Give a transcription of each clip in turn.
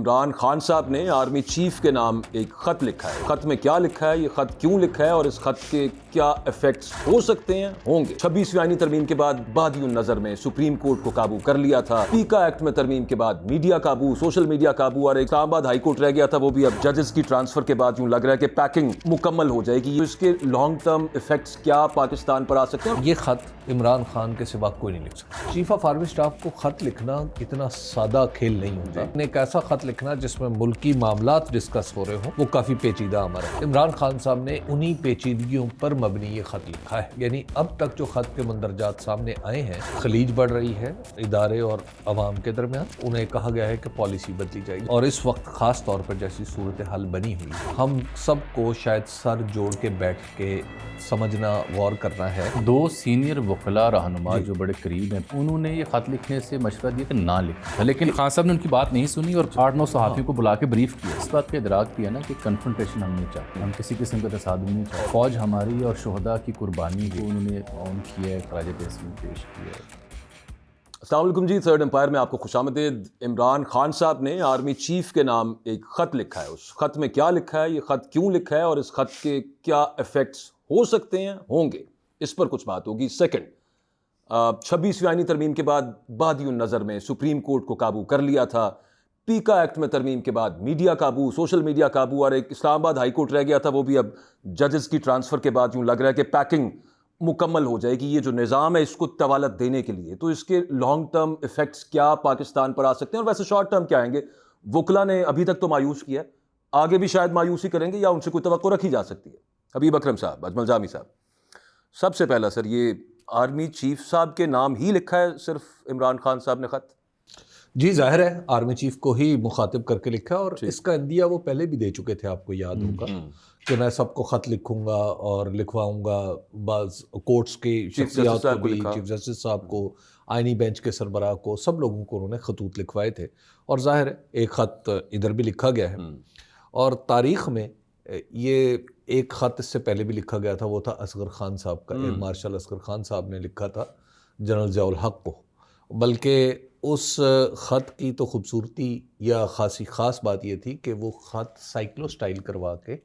عمران خان صاحب نے army chief کے نام ایک خط لکھا ہے. خط میں کیا لکھا ہے, یہ خط کیوں لکھا ہے اور اس خط کے کیا ایفیکٹس ہو سکتے ہیں, ہوں گے. 26ویں آئینی ترمیم کے بعد بادی النظر میں سپریم کورٹ کو قابو کر لیا تھا. پیکا ایکٹ میں ترمیم کے بعد میڈیا قابو, سوشل میڈیا قابو, اور اسلام آباد ہائی کورٹ رہ گیا تھا, وہ بھی اب ججز کی ٹرانسفر کے بعد یوں لگ رہا ہے کہ پیکنگ مکمل ہو جائے گی. اس کے لانگ ٹرم ایفیکٹس کیا پاکستان پر آ سکتے ہیں؟ یہ خط عمران خان کے سوا کوئی نہیں لکھ سکتا. چیف آف آرمی اسٹاف کو خط لکھنا اتنا سادہ کھیل نہیں ہوتا. ایک ایسا خط لکھنا جس میں ملکی معاملات ڈسکس ہو رہے ہوں وہ کافی پیچیدہ عمل ہے. عمران خان صاحب نے انہی پیچیدگیوں پر مبنی یہ خط لکھا ہے. یعنی اب تک جو خط کے مندرجات سامنے آئے ہیں, خلیج بڑھ رہی ہے ادارے اور عوام کے درمیان, انہیں کہا گیا ہے کہ پالیسی بدلی جائے گی, اور اس وقت خاص طور پر جیسی صورتحال بنی ہوئی, ہم سب کو شاید سر جوڑ کے بیٹھ کے سمجھنا, غور کرنا ہے. دو سینئر وکلاء رہنما جو بڑے قریب ہیں, انہوں نے یہ خط لکھنے سے مشورہ دیا کہ نہ لکھیں, لیکن خان صاحب نے ان کی بات نہیں سنی اور 8-9 صحافیوں کو بلا کے بریف کیا. اس بات کا ادراک کیا نا کہ کنفرنٹیشن ہم نہیں چاہتے, ہم کسی قسم کا تصادم نہیں چاہتے. فوج ہماری اور شہداء کی قربانی کو انہوں نے آن کیا ہے, خراج تحسین پیش کیا ہے. السلام علیکم جی, تھرڈ امپائر میں آپ کو خوش آمدید. عمران خان صاحب نے آرمی چیف کے نام ایک خط لکھا ہے. اس خط میں کیا لکھا ہے, یہ خط کیوں لکھا ہے اور اس خط کے کیا ایفیکٹس ہو سکتے ہیں, ہوں گے, اس پر کچھ بات ہوگی. سیکنڈ, 26ویں آئینی ترمیم کے بعد بادی النظر میں سپریم کورٹ کو قابو کر لیا تھا. پیکا ایکٹ میں ترمیم کے بعد میڈیا قابو, سوشل میڈیا قابو, اور ایک اسلام آباد ہائی کورٹ رہ گیا تھا, وہ بھی اب ججز کی ٹرانسفر کے بعد یوں لگ رہا ہے کہ پیکنگ مکمل ہو جائے گی. یہ جو نظام ہے اس کو طوالت دینے کے لیے, تو اس کے لانگ ٹرم ایفیکٹس کیا پاکستان پر آ سکتے ہیں, اور ویسے شارٹ ٹرم کیا آئیں گے؟ وکلا نے ابھی تک تو مایوس کیا ہے, آگے بھی شاید مایوسی کریں گے یا ان سے کوئی توقع رکھی جا سکتی ہے؟ حبیب اکرم صاحب, اجمل جامی صاحب, سب سے پہلا سر, یہ آرمی چیف صاحب کے نام ہی لکھا ہے صرف عمران خان صاحب نے خط؟ جی ظاہر ہے آرمی چیف کو ہی مخاطب کر کے لکھا, اور اس کا عندیہ وہ پہلے بھی دے چکے تھے, آپ کو یاد ہوگا کہ میں سب کو خط لکھوں گا اور لکھواؤں گا. بعض کورٹس کی شخصیات کو بھی, چیف جسٹس صاحب کو, آئینی بینچ کے سربراہ کو, سب لوگوں کو انہوں نے خطوط لکھوائے تھے. اور ظاہر ہے ایک خط ادھر بھی لکھا گیا ہے, اور تاریخ میں یہ ایک خط اس سے پہلے بھی لکھا گیا تھا, وہ تھا اصغر خان صاحب کا. ایئر مارشل اصغر خان صاحب نے لکھا تھا جنرل ضیاء الحق کو. بلکہ اس خط کی تو خوبصورتی یا خاص بات یہ تھی کہ وہ خط سائیکلو سٹائل کروا کے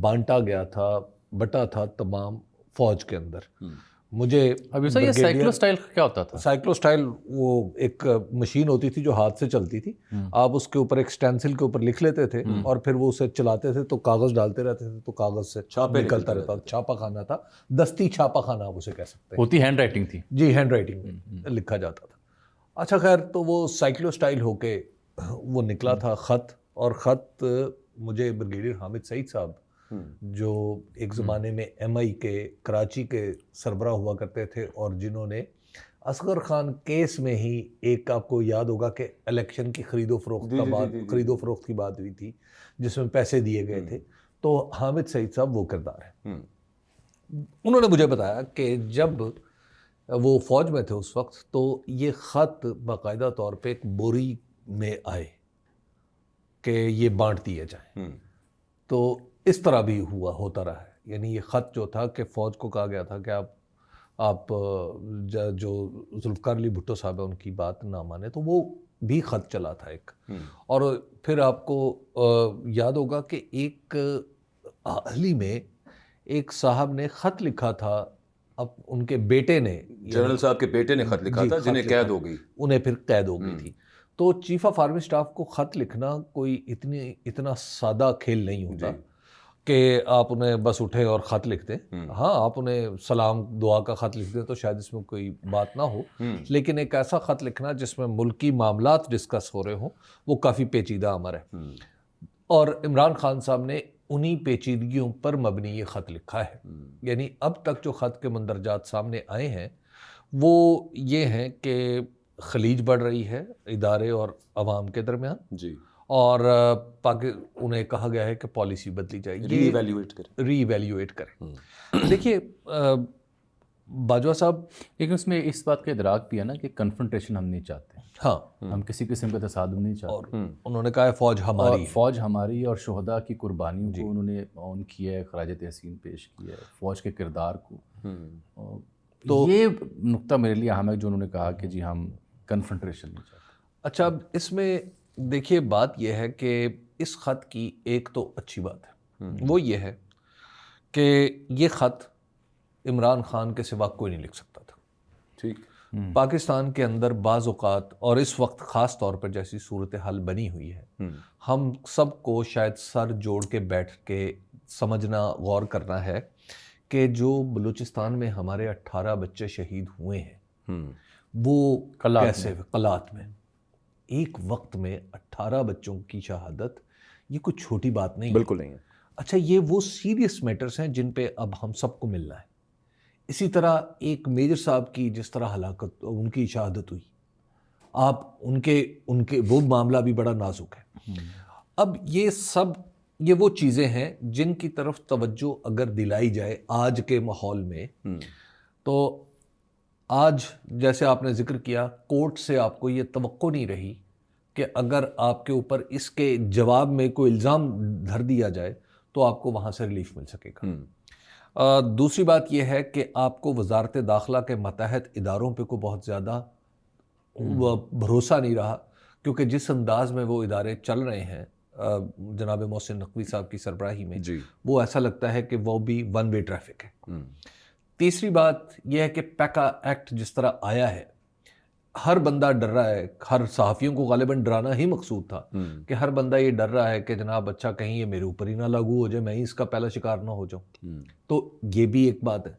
بانٹا گیا تھا, بٹا تھا تمام فوج کے اندر. مجھے ابھی سر یہ سائیکلو سٹائل کیا ہوتا تھا؟ سائیکلو سٹائل وہ ایک مشین ہوتی تھی جو ہاتھ سے چلتی تھی. آپ اس کے اوپر ایک سٹینسل کے اوپر لکھ لیتے تھے اور پھر وہ اسے چلاتے تھے, تو کاغذ ڈالتے رہتے تھے, تو کاغذ سے نکلتا رہتا. چھاپا خانہ تھا, دستی چھاپا خانہ آپ اسے کہہ سکتے ہیں. ہوتی ہینڈ رائٹنگ تھی. جی, ہینڈ رائٹنگ میں لکھا جاتا تھا. اچھا خیر, تو وہ سائیکلو سٹائل ہو کے وہ نکلا تھا خط. اور خط مجھے بریگیڈیئر حامد سعید صاحب, جو ایک زمانے میں ایم آئی کے کراچی کے سربراہ ہوا کرتے تھے, اور جنہوں نے اصغر خان کیس میں ہی ایک, آپ کو یاد ہوگا کہ الیکشن کی خرید و فروخت کی بات ہوئی تھی جس میں پیسے دیے گئے تھے, تو حامد سعید صاحب وہ کردار ہیں. انہوں نے مجھے بتایا کہ جب وہ فوج میں تھے اس وقت, تو یہ خط باقاعدہ طور پہ ایک بوری میں آئے کہ یہ بانٹ دیے جائیں. تو اس طرح بھی ہوتا رہا ہے. یعنی یہ خط جو تھا کہ فوج کو کہا گیا تھا کہ آپ جو ذوالفقار علی بھٹو صاحب ہیں ان کی بات نہ مانے, تو وہ بھی خط چلا تھا ایک. اور پھر آپ کو یاد ہوگا کہ ایک حالی میں ایک صاحب نے خط لکھا تھا, اب ان کے بیٹے نے, جنرل صاحب کے بیٹے نے خط لکھا تھا, جنہیں قید ہو گئی, انہیں پھر قید ہو گئی تھی. تو چیف آف آرمی اسٹاف کو خط لکھنا کوئی اتنا سادہ کھیل نہیں ہوتا کہ آپ انہیں بس اٹھیں اور خط لکھ دیں. ہاں, آپ انہیں سلام دعا کا خط لکھ دیں تو شاید اس میں کوئی بات نہ ہو, لیکن ایک ایسا خط لکھنا جس میں ملکی معاملات ڈسکس ہو رہے ہوں وہ کافی پیچیدہ عمل ہے. اور عمران خان صاحب نے انہی پیچیدگیوں پر مبنی یہ خط لکھا ہے. یعنی اب تک جو خط کے مندرجات سامنے آئے ہیں وہ یہ ہیں کہ خلیج بڑھ رہی ہے ادارے اور عوام کے درمیان, جی, اور انہیں کہا گیا ہے کہ پالیسی بدلی جائے گی, ری ایویلیویٹ کریں. دیکھیے باجوہ صاحب, لیکن اس میں اس بات کا ادراک بھی ہے نا کہ کنفرنٹیشن ہم نہیں چاہتے. ہاں, ہم کسی قسم کا تصادم نہیں چاہتے. اور انہوں نے کہا ہے فوج ہماری اور شہداء کی قربانیوں کو انہوں نے آن کیا ہے, خراج تحسین پیش کیا ہے, فوج کے کردار کو. تو یہ نقطہ میرے لیے اہم ہے جو انہوں نے کہا کہ جی ہم کنفرنٹیشن نہیں چاہتے. اچھا, اب اس میں دیکھیے بات یہ ہے کہ اس خط کی ایک تو اچھی بات ہے، وہ یہ ہے کہ یہ خط عمران خان کے سوا کوئی نہیں لکھ سکتا تھا. ٹھیک. پاکستان کے اندر بعض اوقات اور اس وقت خاص طور پر جیسی صورتحال بنی ہوئی ہے، ہم سب کو شاید سر جوڑ کے بیٹھ کے سمجھنا، غور کرنا ہے کہ جو بلوچستان میں ہمارے 18 بچے شہید ہوئے ہیں وہ کیسے قلات میں ایک وقت میں 18 بچوں کی شہادت، یہ کوئی چھوٹی بات نہیں، بالکل نہیں ہے. اچھا یہ وہ سیریس میٹرز ہیں جن پہ اب ہم سب کو ملنا ہے. اسی طرح ایک میجر صاحب کی جس طرح ہلاکت، ان کی شہادت ہوئی، آپ ان کے وہ معاملہ بھی بڑا نازک ہے. اب یہ وہ چیزیں ہیں جن کی طرف توجہ اگر دلائی جائے آج کے ماحول میں، تو آج جیسے آپ نے ذکر کیا کورٹ سے آپ کو یہ توقع نہیں رہی کہ اگر آپ کے اوپر اس کے جواب میں کوئی الزام دھر دیا جائے تو آپ کو وہاں سے ریلیف مل سکے گا. دوسری بات یہ ہے کہ آپ کو وزارت داخلہ کے ماتحت اداروں پہ کوئی بہت زیادہ بھروسہ نہیں رہا، کیونکہ جس انداز میں وہ ادارے چل رہے ہیں جناب محسن نقوی صاحب کی سربراہی میں، وہ ایسا لگتا ہے کہ وہ بھی ون وے ٹریفک ہے. تیسری بات یہ ہے کہ پیکا ایکٹ جس طرح آیا ہے، ہر بندہ ڈر رہا ہے، ہر صحافیوں کو غالباً ڈرانا ہی مقصود تھا کہ ہر بندہ یہ ڈر رہا ہے کہ جناب اچھا کہیں یہ میرے اوپر ہی نہ لاگو ہو جائے، میں ہی اس کا پہلا شکار نہ ہو جاؤں. تو یہ بھی ایک بات ہے.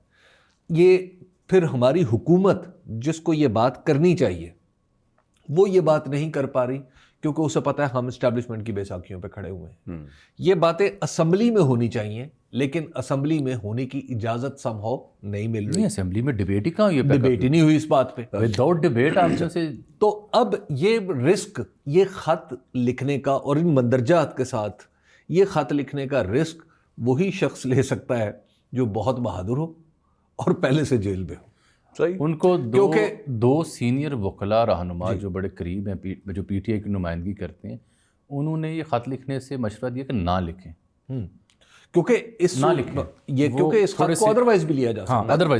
یہ پھر ہماری حکومت جس کو یہ بات کرنی چاہیے وہ یہ بات نہیں کر پا رہی، کیونکہ اسے پتہ ہے ہم اسٹیبلشمنٹ کی بیساکھیوں پہ کھڑے ہوئے ہیں. یہ باتیں اسمبلی میں ہونی چاہیے، لیکن اسمبلی میں ہونے کی اجازت سم ہاؤ نہیں مل رہی. اسمبلی میں ڈبیٹ ہی کہاں ہوئی، ڈبیٹ ہی نہیں ہوئی اس بات پہ. وداؤٹ ڈبیٹ آپ جیسے تو اب یہ رسک، یہ خط لکھنے کا اور ان مندرجات کے ساتھ یہ خط لکھنے کا رسک وہی شخص لے سکتا ہے جو بہت بہادر ہو اور پہلے سے جیل میں ہو. صحیح. ان کو دو سینئر وکلاء رہنما جو بڑے قریب ہیں، جو پی ٹی آئی کی نمائندگی کرتے ہیں، انہوں نے یہ خط لکھنے سے مشورہ دیا کہ نہ لکھیں، کیونکہ اس خط کو ادروائز بھی لیا جا سکتا ہے.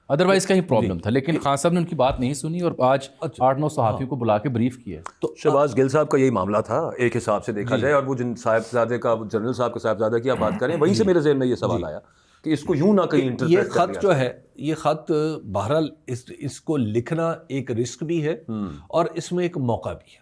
ادروائز کا ہی پرابلم تھا، لیکن خان صاحب نے ان کی بات نہیں سنی اور آج 8-9 صحافیوں کو بلا کے بریف کیا. تو شہباز گل صاحب کا یہی معاملہ تھا ایک حساب سے دیکھا جائے، اور وہ جن صاحبزادے کا، جنرل صاحب کے صاحبزادہ کی آپ بات کریں، وہیں سے میرے ذہن میں یہ سوال آیا کہ اس کو یوں نہ کہیں انٹرپریٹ یہ خط جو ہے، یہ خط بہرحال اس کو لکھنا ایک رسک بھی ہے اور اس میں ایک موقع بھی ہے.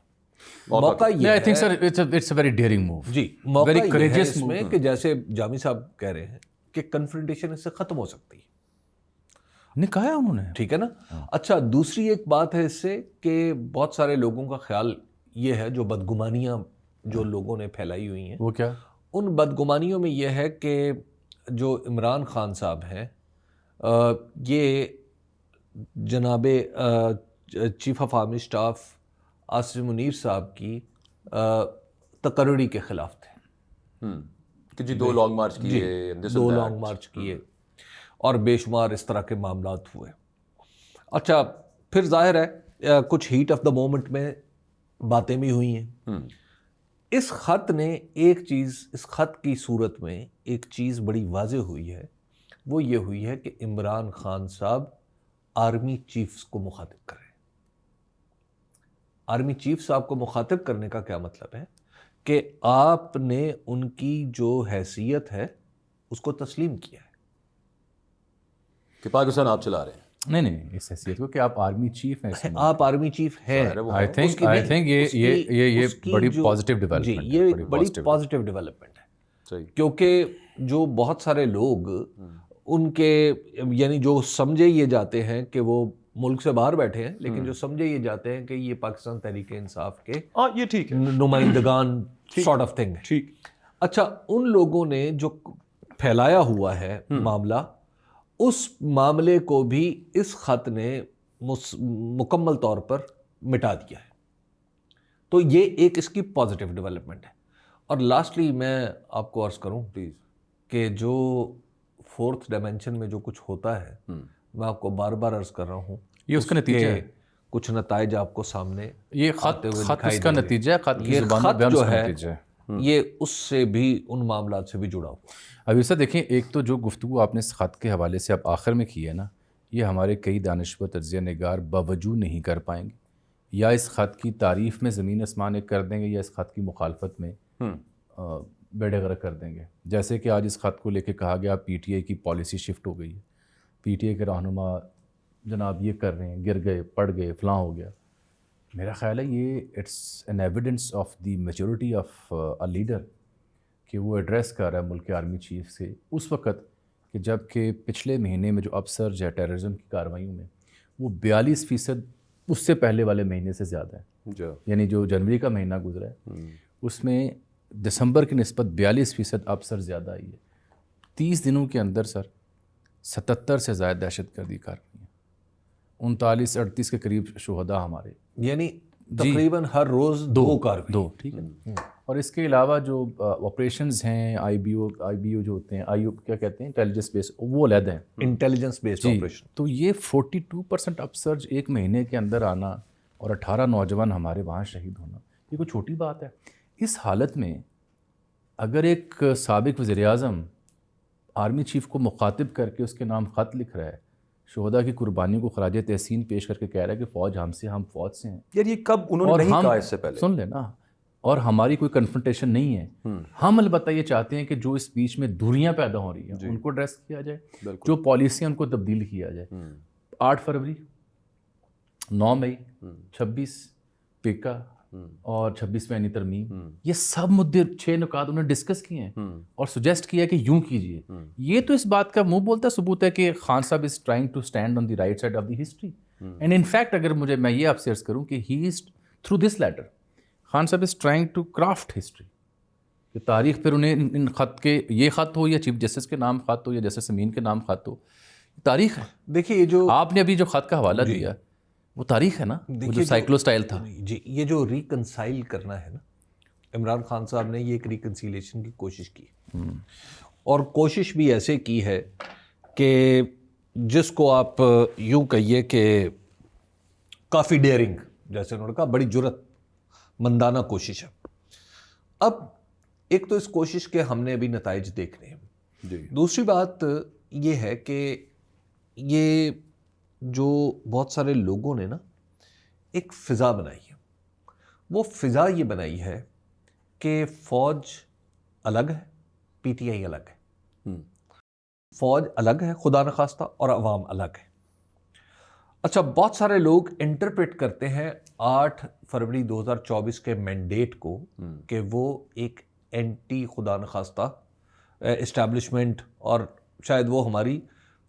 موقع یہ ہے، I think sir it's a very daring move. جی موقع یہ ہے اس میں کہ جیسے جامی صاحب کہہ رہے ہیں کہ کنفرنٹیشن اس سے ختم ہو سکتی ہے. کہا انہوں نے، ٹھیک ہے نا. اچھا دوسری ایک بات ہے اس سے کہ بہت سارے لوگوں کا خیال یہ ہے، جو بدگمانیاں جو لوگوں نے پھیلائی ہوئی ہیں، وہ کیا؟ ان بدگمانیوں میں یہ ہے کہ جو عمران خان صاحب ہیں، یہ جناب chief of army staff Asif Munir صاحب کی تقرری کے خلاف تھے کہ جی 2 لانگ مارچ کیے، 2 لانگ مارچ کیے اور بے شمار اس طرح کے معاملات ہوئے. اچھا پھر ظاہر ہے کچھ ہیٹ آف دا مومنٹ میں باتیں بھی ہوئی ہیں. اس خط نے ایک چیز، اس خط کی صورت میں ایک چیز بڑی واضح ہوئی ہے، وہ یہ ہوئی ہے کہ عمران خان صاحب آرمی چیفز کو مخاطب کر رہے ہیں. آرمی چیف صاحب کو مخاطب کرنے کا کیا مطلب ہے کہ آپ نے ان کی جو حیثیت ہے اس کو تسلیم کیا ہے کہ پاکستان آپ چلا رہے ہیں. نہیں اس حیثیت کو کہ آپ آرمی چیف ہیں. آپ آرمی چیف ہیں. I think یہ بڑی پازیٹیو ڈیولپمنٹ ہے. یہ بڑی پازیٹیو ڈیولپمنٹ ہے، کیونکہ جو بہت سارے لوگ ان کے یعنی جو سمجھے یہ جاتے ہیں کہ وہ ملک سے باہر بیٹھے ہیں، لیکن جو سمجھے یہ جاتے ہیں کہ یہ پاکستان تحریک انصاف کے یہ ٹھیک ہے نمائندگان سارٹ آف تھنگ. ٹھیک. اچھا ان لوگوں نے جو پھیلایا ہوا ہے معاملہ، اس معاملے کو بھی اس خط نے مکمل طور پر مٹا دیا ہے. تو یہ ایک اس کی پازیٹیو ڈیولپمنٹ ہے. اور لاسٹلی میں آپ کو عرض کروں پلیز کہ جو 4th ڈائمینشن میں جو کچھ ہوتا ہے، میں آپ کو بار بار عرض کر رہا ہوں، یہ اس کا نتیجہ ہے. کچھ نتائج آپ کو سامنے یہ خط اس کا نتیجہ ہے، خط کی زبان میں بیان اس کا نتیجہ ہے. یہ اس سے بھی ان معاملات سے بھی جڑا ہوا. اب اسے دیکھیں، ایک تو جو گفتگو آپ نے اس خط کے حوالے سے اب آخر میں کی ہے نا، یہ ہمارے کئی دانشور تجزیہ نگار باوجود نہیں کر پائیں گے. یا اس خط کی تعریف میں زمین آسمان ایک کر دیں گے یا اس خط کی مخالفت میں بیڑے غرق کر دیں گے. جیسے کہ آج اس خط کو لے کے کہا گیا پی ٹی آئی کی پالیسی شفٹ ہو گئی ہے, پی ٹی آئی کے رہنما جناب یہ کر رہے ہیں, گر گئے, پڑ گئے, فلاں ہو گیا. میرا خیال ہے یہ it's an evidence of the maturity of a leader کہ وہ ایڈریس کر رہا ہے ملک کے آرمی چیف سے اس وقت کہ جب کہ پچھلے مہینے میں جو اپ سرج ہے ٹیررزم کی کارروائیوں میں وہ 42% اس سے پہلے والے مہینے سے زیادہ ہے. یعنی جو جنوری کا مہینہ گزرا ہے اس میں دسمبر کی نسبت 42% اپ سرج زیادہ آئی ہے. 30 دنوں کے اندر سر 77 سے زائد دہشت گردی کارروائیاں, 39-38 کے قریب شہداء ہمارے, یعنی تقریباً ہر روز دو کارروائی. ٹھیک ہے. اور اس کے علاوہ جو آپریشنز ہیں آئی بی او جو ہوتے ہیں, آئی او کیا کہتے ہیں, انٹیلیجنس بیس, وہ علیحدہ ہیں, انٹیلیجنس بیسڈ آپریشن. تو یہ 42% اپ سرج ایک مہینے کے اندر آنا اور 18 نوجوان ہمارے وہاں شہید ہونا, یہ کوئی چھوٹی بات ہے. اس حالت میں اگر ایک سابق وزیر اعظم آرمی چیف کو مخاطب کر کے اس کے نام خط لکھ رہا ہے, شہداء کی قربانیوں کو خراج تحسین پیش کر کے کہہ رہا ہے کہ فوج ہم فوج سے ہیں. یار یہ کب انہوں نے نہیں کہا اس سے پہلے؟ سن لینا. اور ہماری کوئی کنفرنٹیشن نہیں ہے. ہم البتہ یہ چاہتے ہیں کہ جو اس بیچ میں دوریاں پیدا ہو رہی ہیں ان کو ایڈریس کیا جائے, جو پالیسیاں ان کو تبدیل کیا جائے. 8 فروری, 9 مئی, 26 پیکا اور 26 یعنی ترمیم, یہ سب مدعے 6 نکات انہوں نے ڈسکس کیے ہیں اور سجیسٹ کیا کہ یوں کیجئے. یہ تو اس بات کا منہ بولتا ثبوت ہے کہ خان صاحب is trying to stand on the right side of the history. And in fact اگر میں یہ آپ سے عرض کروں کہ he is through this letter Khan صاحب is trying to craft history, کہ تاریخ پھر انہیں ان خط کے, یہ خط ہو یا چیف جسٹس کے نام خط ہو یا جسٹس امین کے نام خط ہو, تاریخ ہے. دیکھیے یہ جو آپ نے ابھی جو خط کا حوالہ دیا وہ تاریخ ہے نا, وہ جو سائیکلو سٹائل تھا. جی, یہ جو ریکنسائل کرنا ہے نا, عمران خان صاحب نے یہ ایک ریکنسیلیشن کی کوشش کی, اور کوشش بھی ایسے کی ہے کہ جس کو آپ یوں کہیے کہ کافی ڈیئرنگ, جیسے انہوں نے کہا بڑی جرت مندانہ کوشش ہے. اب ایک تو اس کوشش کے ہم نے ابھی نتائج دیکھنے ہیں. دوسری بات یہ ہے کہ یہ جو بہت سارے لوگوں نے نا ایک فضا بنائی ہے, وہ فضا یہ بنائی ہے کہ فوج الگ ہے, پی ٹی آئی الگ ہے. فوج الگ ہے خدا نخواستہ, اور عوام الگ ہے. اچھا, بہت سارے لوگ انٹرپریٹ کرتے ہیں 8 فروری 2024 کے مینڈیٹ کو کہ وہ ایک اینٹی خدا نخواستہ اسٹیبلشمنٹ, اور شاید وہ ہماری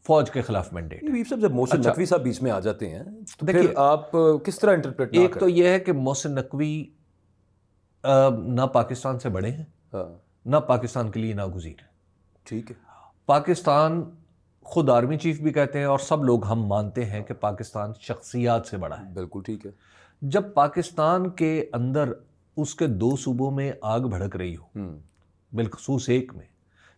فوج کے خلاف مینڈیٹ. صاحب جب محسن نقوی صاحب بیچ میں آ جاتے ہیں تو پھر آپ کس طرح انٹرپریٹ؟ ایک تو یہ ہے کہ محسن نقوی نہ پاکستان سے بڑے ہیں, نہ پاکستان کے لیے ناگزیر ہیں. ٹھیک ہے. پاکستان, خود آرمی چیف بھی کہتے ہیں اور سب لوگ ہم مانتے ہیں کہ پاکستان شخصیات سے بڑا ہے. بالکل ٹھیک ہے. جب پاکستان کے اندر اس کے 2 صوبوں میں آگ بھڑک رہی ہو, بالخصوص ایک میں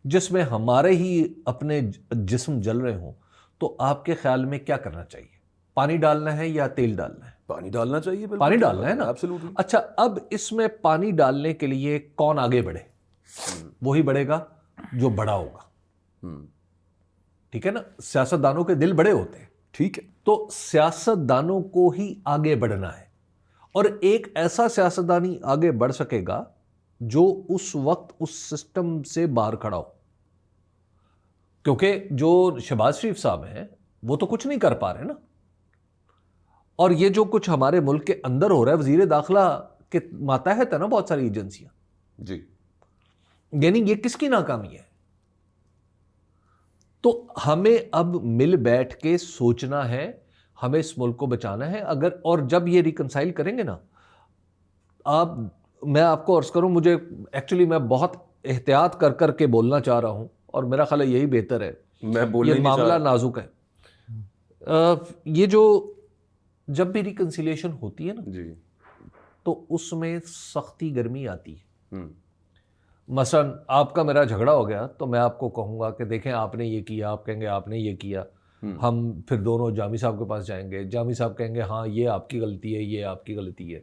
جس میں ہمارے ہی اپنے جسم جل رہے ہوں, تو آپ کے خیال میں کیا کرنا چاہیے؟ پانی ڈالنا ہے یا تیل ڈالنا ہے؟ پانی ڈالنا چاہیے. پانی ڈالنا ہے نا. ایبسولوٹلی. اچھا, اب اس میں پانی ڈالنے کے لیے کون آگے بڑھے؟ وہی بڑھے گا جو بڑا ہوگا. ٹھیک ہے نا, سیاستدانوں کے دل بڑے ہوتے ہیں. ٹھیک ہے. تو سیاستدانوں کو ہی آگے بڑھنا ہے, اور ایک ایسا سیاستدانی آگے بڑھ سکے گا جو اس وقت اس سسٹم سے باہر کھڑا ہو. کیونکہ جو شہباز شریف صاحب ہیں وہ تو کچھ نہیں کر پا رہے نا, اور یہ جو کچھ ہمارے ملک کے اندر ہو رہا ہے, وزیر داخلہ کے ماتحت ہے نا بہت ساری ایجنسیاں. جی. یعنی یہ کس کی ناکامی ہے؟ تو ہمیں اب مل بیٹھ کے سوچنا ہے, ہمیں اس ملک کو بچانا ہے. اگر اور جب یہ ریکنسائل کریں گے نا, میں آپ کو عرض کروں, مجھے ایکچولی میں بہت احتیاط کر کے بولنا چاہ رہا ہوں, اور میرا خیال ہے یہی بہتر ہے. یہ معاملہ نازک ہے. یہ جو جب بھی ریکنسیلیشن ہوتی ہے نا, جی, تو اس میں سختی گرمی آتی ہے. مثلا آپ کا میرا جھگڑا ہو گیا تو میں آپ کو کہوں گا کہ دیکھیں آپ نے یہ کیا, آپ کہیں گے آپ نے یہ کیا. ہم پھر دونوں جامی صاحب کے پاس جائیں گے, جامی صاحب کہیں گے ہاں یہ آپ کی غلطی ہے, یہ آپ کی غلطی ہے.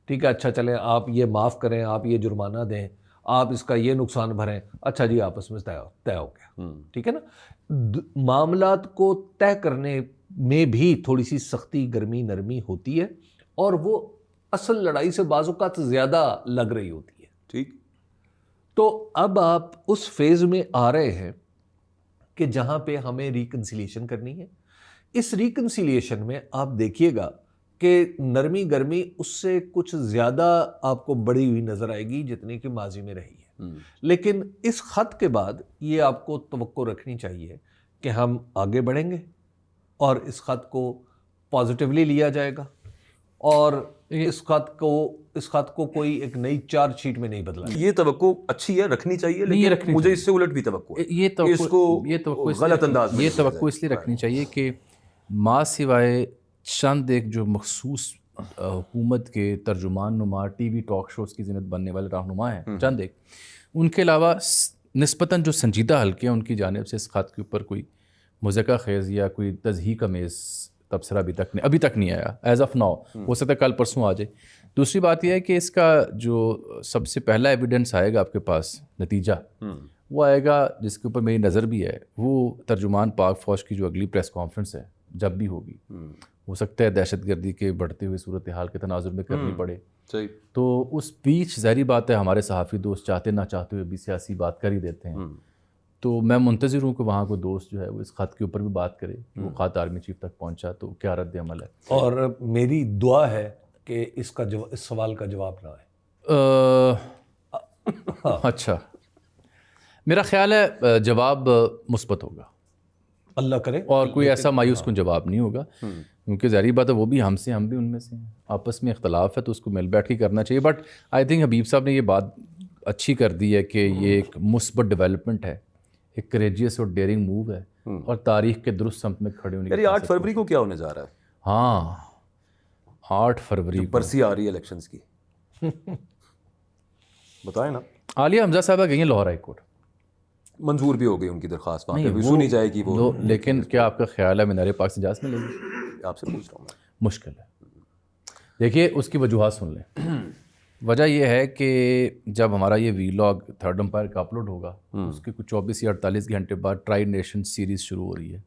ٹھیک ہے, اچھا چلیں آپ یہ معاف کریں, آپ یہ جرمانہ دیں, آپ اس کا یہ نقصان بھریں. اچھا جی, آپس میں طے ہو گیا. ٹھیک ہے نا. معاملات کو طے کرنے میں بھی تھوڑی سی سختی گرمی نرمی ہوتی ہے, اور وہ اصل لڑائی سے بعض اوقات زیادہ لگ رہی ہوتی ہے. ٹھیک. تو اب آپ اس فیز میں آ رہے ہیں کہ جہاں پہ ہمیں ریکنسیلیشن کرنی ہے. اس ریکنسیلیشن میں آپ دیکھیے گا کہ نرمی گرمی اس سے کچھ زیادہ آپ کو بڑی ہوئی نظر آئے گی جتنی کہ ماضی میں رہی ہے. لیکن اس خط کے بعد یہ آپ کو توقع رکھنی چاہیے کہ ہم آگے بڑھیں گے اور اس خط کو پازیٹیولی لیا جائے گا اور اس خط کو کوئی ایک نئی چارج شیٹ میں نہیں بدلا. یہ توقع اچھی ہے, رکھنی چاہیے, لیکن مجھے اس سے الٹ بھی توقع ہے. یہ توقع غلط انداز میں اس لیے رکھنی چاہیے کہ ماں سوائے چند ایک جو مخصوص حکومت کے ترجمان نما ٹی وی ٹاک شوز کی زینت بننے والے رہنما ہیں چند ایک, ان کے علاوہ نسبتاً جو سنجیدہ حلقے ہیں ان کی جانب سے اس خط کے اوپر کوئی مذاکرہ خیز یا کوئی تضحیک امیز تبصرہ ابھی تک نہیں آیا ایز آف ناؤ. ہو سکتا ہے کل پرسوں آ جائے. دوسری بات یہ ہے کہ اس کا جو سب سے پہلا ایویڈنس آئے گا آپ کے پاس نتیجہ وہ آئے گا جس کے اوپر میری نظر بھی ہے, وہ ترجمان پاک فوج کی جو اگلی پریس کانفرنس ہے جب بھی ہوگی, ہو سکتا ہے دہشت گردی کے بڑھتے ہوئے صورتحال کے تناظر میں کرنی پڑے. تو اس بیچ ظاہری بات ہے ہمارے صحافی دوست چاہتے نہ چاہتے ہوئے بھی سیاسی بات کر ہی دیتے ہیں. تو میں منتظر ہوں کہ وہاں کوئی دوست جو ہے وہ اس خط کے اوپر بھی بات کرے. وہ خط آرمی چیف تک پہنچا تو کیا رد عمل ہے, اور میری دعا ہے کہ اس سوال کا جواب نہ آئے. اچھا, میرا خیال ہے جواب مثبت ہوگا, اللہ کرے, اور کوئی ایسا مایوس کن جواب نہیں ہوگا, کیونکہ ظاہری بات ہے وہ بھی ہم سے, ہم بھی ان میں سے ہیں. آپس میں اختلاف ہے تو اس کو مل بیٹھ کے کرنا چاہیے. بٹ آئی تھنک حبیب صاحب نے یہ بات اچھی کر دی ہے کہ یہ ایک مثبت ڈیولپمنٹ ہے, ایک کریجیس اور ڈیئرنگ موو ہے, اور تاریخ کے درست سمت میں کھڑے ہونے کی. 8 فروری کو کیا ہونے جا رہا ہے؟ ہاں 8 فروری برسی آ رہی ہے الیکشنز کی, بتائیں نا. عالیہ حمزہ صاحبہ گئی ہیں لاہور ہائی کورٹ, منظور بھی ہو گئی ان کی درخواست, وہاں پہ سنی جائے گی وہ. لیکن کیا آپ کا خیال ہے مینار پاک سے اجازت ملے گی؟ آپ سے پوچھ رہا ہوں. مشکل ہے. دیکھیے اس کی وجوہات سن لیں. وجہ یہ ہے کہ جب ہمارا یہ ویلاگ تھرڈ امپائر کا اپلوڈ ہوگا اس کے کچھ 24 یا 48 گھنٹے بعد ٹرائی نیشن سیریز شروع ہو رہی ہے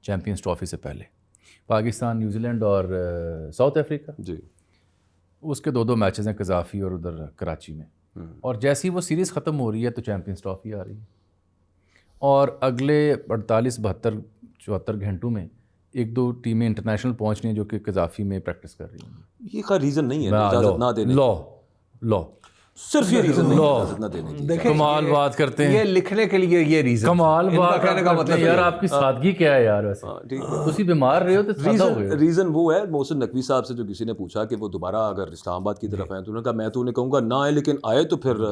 چیمپئنز ٹرافی سے پہلے, پاکستان, نیوزی لینڈ اور ساؤتھ افریقہ. جی, اس کے 2 میچز ہیں قذافی اور ادھر کراچی میں. اور جیسی وہ سیریز ختم ہو رہی ہے تو چیمپئنز ٹرافی آ رہی ہے, اور اگلے 48 72 74 گھنٹوں میں 1-2 ٹیمیں انٹرنیشنل پہنچ رہی ہیں جو کہ قذافی میں پریکٹس کر رہی ہیں. یہ خیر ریزن نہیں ہے اجازت نہ دینے, لو صرف یہ ریزن نہیں اجازت نہ دینے کی. کمال بات کرتے ہیں یہ لکھنے کے لیے یہ ریزن, کمال بات کرنے کا مطلب یار آپ کی سادگی کیا ہے یار. ویسے تسی بیمار رہے ہو تو سادہ ہو گئے. ریزن وہ ہے, محسن نقوی صاحب سے جو کسی نے پوچھا کہ وہ دوبارہ اگر اسلام آباد کی طرف آئے تو انہوں نے کہا میں تو انہیں کہوں گا نہ آئے, لیکن آئے تو پھر